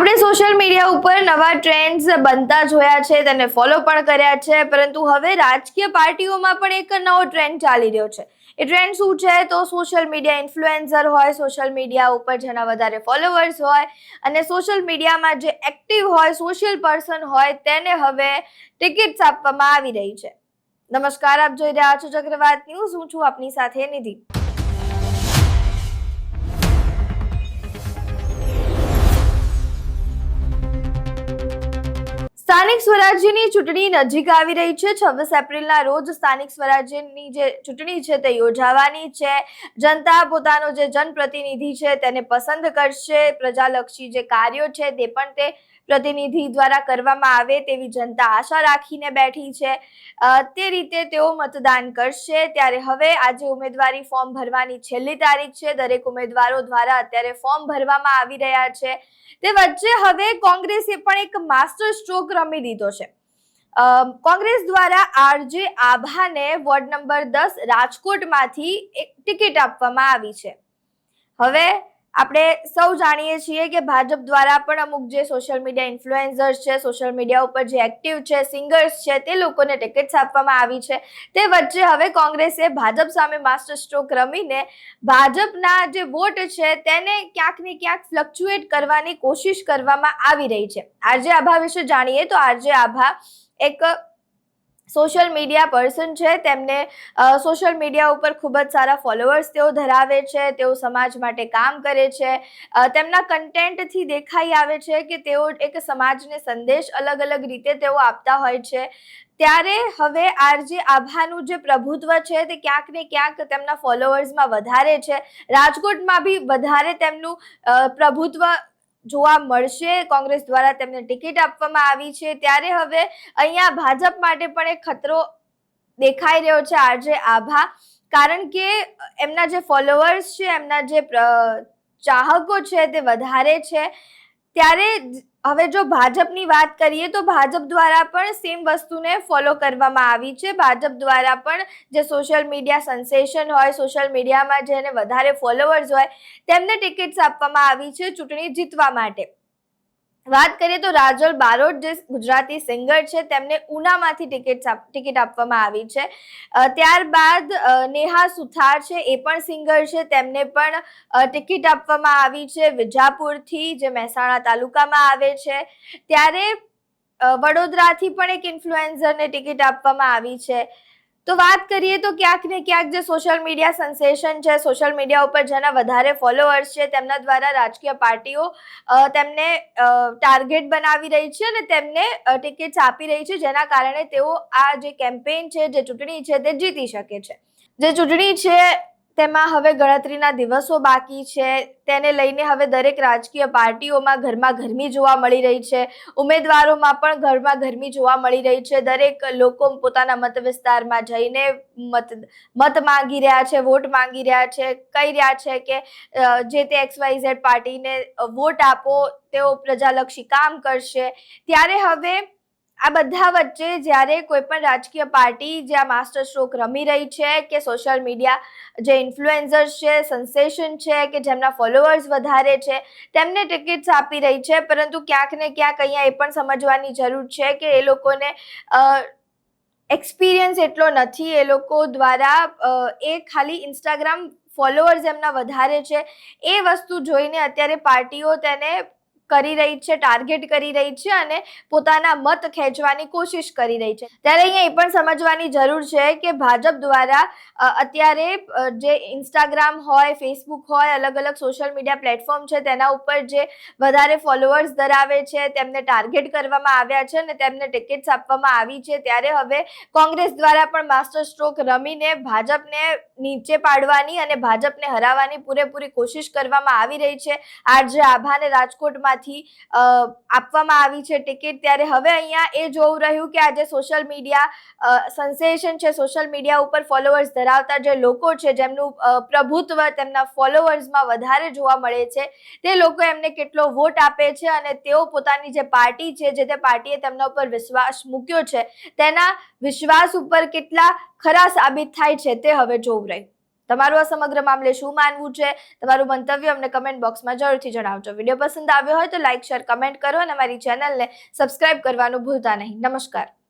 આપણે social media ઉપર નવા ટ્રેન્ડ્સ બનતા જોયા છે, તેને ફોલો પણ કર્યા છે, પરંતુ હવે રાજકીય પાર્ટીઓમાં પણ એક નવો ટ્રેન્ડ ચાલી રહ્યો છે. એ ટ્રેન્ડ શું છે? તો સોશિયલ મીડિયા ઇન્ફ્લુએન્સર હોય, સોશિયલ મીડિયા ઉપર જેના વધારે ફોલોવર્સ હોય અને સોશિયલ મીડિયામાં જે એક્ટિવ હોય, સોશિયલ પર્સન હોય, તેને હવે ટિકિટ્સ આપવામાં આવી રહી છે. નમસ્કાર, આપ જોઈ રહ્યા છો ચક્રવાત ન્યૂઝ. હું છું આપની સાથે નિધિ. સ્થાનિક સ્વરાજ્યની ચૂંટણી નજીક આવી રહી છે. 26 એપ્રિલના રોજ સ્થાનિક સ્વરાજ્યની જે ચૂંટણી છે તે યોજાવાની છે. જનતા પોતાનો જે જનપ્રતિનિધિ છે તેને પસંદ કરશે. પ્રજાલક્ષી જે કાર્યો છે તે પણ તે પ્રતિનિધિ દ્વારા કરવામાં આવે તેવી જનતા આશા રાખીને બેઠી છે. તે રીતે તેઓ મતદાન કરશે. ત્યારે હવે આજે ઉમેદવારી ફોર્મ ભરવાની છેલ્લી તારીખ છે. દરેક ઉમેદવારો દ્વારા અત્યારે ફોર્મ ભરવામાં આવી રહ્યા છે. તે વચ્ચે હવે કોંગ્રેસે પણ એક માસ્ટર સ્ટ્રોક રમી દીધો છે. કોંગ્રેસ દ્વારા આરજે આભાને વોર્ડ નંબર 10 રાજકોટમાંથી એક ટિકિટ આપવામાં આવી છે. હવે આપણે સૌ જાણીએ છીએ કે ભાજપ દ્વારા પણ અમુક જે સોશિયલ મીડિયા ઇન્ફ્લુએન્સર્સ છે, સોશિયલ મીડિયા ઉપર જે એક્ટિવ છે, સિંગર્સ છે, તે લોકોને ટિકિટ્સ આપવામાં આવી છે. તે વચ્ચે હવે કોંગ્રેસે ભાજપ સામે માસ્ટર સ્ટ્રોક રમીને ભાજપના જે વોટ છે તેને ક્યાંક ને ક્યાંક ફ્લક્ચ્યુએટ કરવાની કોશિશ કરવામાં આવી રહી છે. આરજે આભા વિશે જાણીએ તો આરજે આભા એક સોશિયલ મીડિયા પર્સન છે. તેમને સોશિયલ મીડિયા ઉપર ખૂબ જ સારા ફોલોઅર્સ તેઓ ધરાવે છે. તેઓ સમાજ માટે કામ કરે છે. તેમના કન્ટેન્ટથી દેખાઈ આવે છે કે તેઓ એક સમાજને સંદેશ અલગ અલગ રીતે તેઓ આપતા હોય છે. ત્યારે હવે આરજે આભાનું જે પ્રભુત્વ છે તે ક્યાંક ને ક્યાંક તેમના ફોલોઅર્સમાં વધારે છે. રાજકોટમાં બી વધારે તેમનું પ્રભુત્વ જોવા મળશે. કોંગ્રેસ દ્વારા તેમને ટિકિટ આપવામાં આવી છે. ત્યારે હવે અહીંયા ભાજપ માટે પણ એક ખતરો દેખાઈ રહ્યો છે આરજે આભા, કારણ કે એમના જે ફોલોઅર્સ છે, એમના જે ચાહકો છે તે વધારે છે. ત્યારે હવે જો ભાજપની વાત કરીએ તો ભાજપ દ્વારા પણ સેમ વસ્તુને ફોલો કરવામાં આવી છે. ભાજપ દ્વારા પણ જે સોશિયલ મીડિયા સેન્સેશન હોય, સોશિયલ મીડિયામાં જેને વધારે ફોલોઅર્સ હોય, તેમને ટિકિટ્સ આપવામાં આવી છે ચૂંટણી જીતવા માટે. વાત કરીએ તો રાજલ બારોટ જે ગુજરાતી સિંગર છે, તેમને ઉનામાંથી ટિકિટ આપવામાં આવી છે. ત્યારબાદ નેહા સુથાર છે, એ પણ સિંગર છે, તેમને પણ ટિકિટ આપવામાં આવી છે વિજાપુરથી, જે મહેસાણા તાલુકામાં આવે છે. ત્યારે વડોદરાથી પણ એક ઇન્ફ્લુએન્સરને ટિકિટ આપવામાં આવી છે. તો વાત કરીએ તો ક્યાંક ને ક્યાંક જે સોશિયલ મીડિયા સેન્સેશન છે, સોશિયલ મીડિયા ઉપર જેના વધારે ફોલોઅર્સ છે, તેમના દ્વારા રાજકીય પાર્ટીઓ તેમને ટાર્ગેટ બનાવી રહી છે અને તેમને ટિકિટ્સ આપી રહી છે, જેના કારણે તેઓ આ જે કેમ્પેઇન છે, જે ચૂંટણી છે, તે જીતી શકે છે. જે ચૂંટણી છે તેમાં હવે ગણતરીના દિવસો બાકી છે. તેને લઈને હવે દરેક રાજકીય પાર્ટીઓમાં ઘરમાં ગરમી જોવા મળી રહી છે. ઉમેદવારોમાં પણ ઘરમાં ગરમી જોવા મળી રહી છે. દરેક લોકો પોતાના મત વિસ્તારમાં જઈને મત માંગી રહ્યા છે, વોટ માંગી રહ્યા છે, કહી રહ્યા છે કે જે તે XYZ પાર્ટીને વોટ આપો, તેઓ પ્રજાલક્ષી કામ કરશે. ત્યારે હવે આ બધા વચ્ચે જ્યારે કોઈ પણ રાજકીય પાર્ટી જ્યાં માસ્ટર સ્ટ્રોક રમી રહી છે કે સોશિયલ મીડિયા જે ઇન્ફ્લુએન્સર્સ છે, સેન્સેશન છે, કે જેમના ફોલોઅર્સ વધારે છે, તેમને ટિકિટ્સ આપી રહી છે, પરંતુ ક્યાંક ને ક્યાંક અહીંયા એ પણ સમજવાની જરૂર છે કે એ લોકોને એક્સપિરિયન્સ એટલો નથી. એ લોકો દ્વારા એ ખાલી ઇન્સ્ટાગ્રામ ફોલોઅર્સ એમના વધારે છે, એ વસ્તુ જોઈને અત્યારે પાર્ટીઓ તેને કરી રહી છે, ટાર્ગેટ કરી રહી છે અને પોતાના મત ખેંચવાની કોશિશ કરી રહી છે. ત્યારે અહીંયા એ પણ સમજવાની જરૂર છે કે ભાજપ દ્વારા અત્યારે જે ઇન્સ્ટાગ્રામ હોય, ફેસબુક હોય, અલગ અલગ સોશિયલ મીડિયા પ્લેટફોર્મ છે, તેના ઉપર જે વધારે ફોલોઅર્સ ધરાવે છે, તેમને ટાર્ગેટ કરવામાં આવ્યા છે અને તેમને ટિકિટ્સ આપવામાં આવી છે. ત્યારે હવે કોંગ્રેસ દ્વારા પણ માસ્ટર સ્ટ્રોક રમીને ભાજપને નીચે પાડવાની અને ભાજપને હરાવવાની પૂરેપૂરી કોશિશ કરવામાં આવી રહી છે. આરજે આભાને રાજકોટમાંથી આપવામાં આવી છે ટિકિટ. ત્યારે હવે અહીંયા એ જોવું રહ્યું કે આજે સોશિયલ મીડિયા સેન્સેશન છે, સોશિયલ મીડિયા ઉપર ફોલોઅર્સ ધરાવતા જે લોકો છે, જેમનું પ્રભુત્વ તેમના ફોલોઅર્સમાં વધારે જોવા મળે છે, તે લોકો એમને કેટલો વોટ આપે છે અને તેઓ પોતાની જે પાર્ટી છે, જે તે પાર્ટીએ તેમના ઉપર વિશ્વાસ મૂક્યો છે, તેના વિશ્વાસ ઉપર કેટલા ખરા સાબિત થાય છે, તે હવે જોવું રહ્યું. તમારું આ સમગ્ર મામલે શું માનવું છે? તમારું મંતવ્ય અમને કમેન્ટ બોક્સમાં જરૂરથી જણાવજો. વિડીયો પસંદ આવ્યો હોય તો લાઇક, શેર, કમેન્ટ કરો અને અમારી ચેનલને સબસ્ક્રાઇબ કરવાનું ભૂલતા નહીં. નમસ્કાર.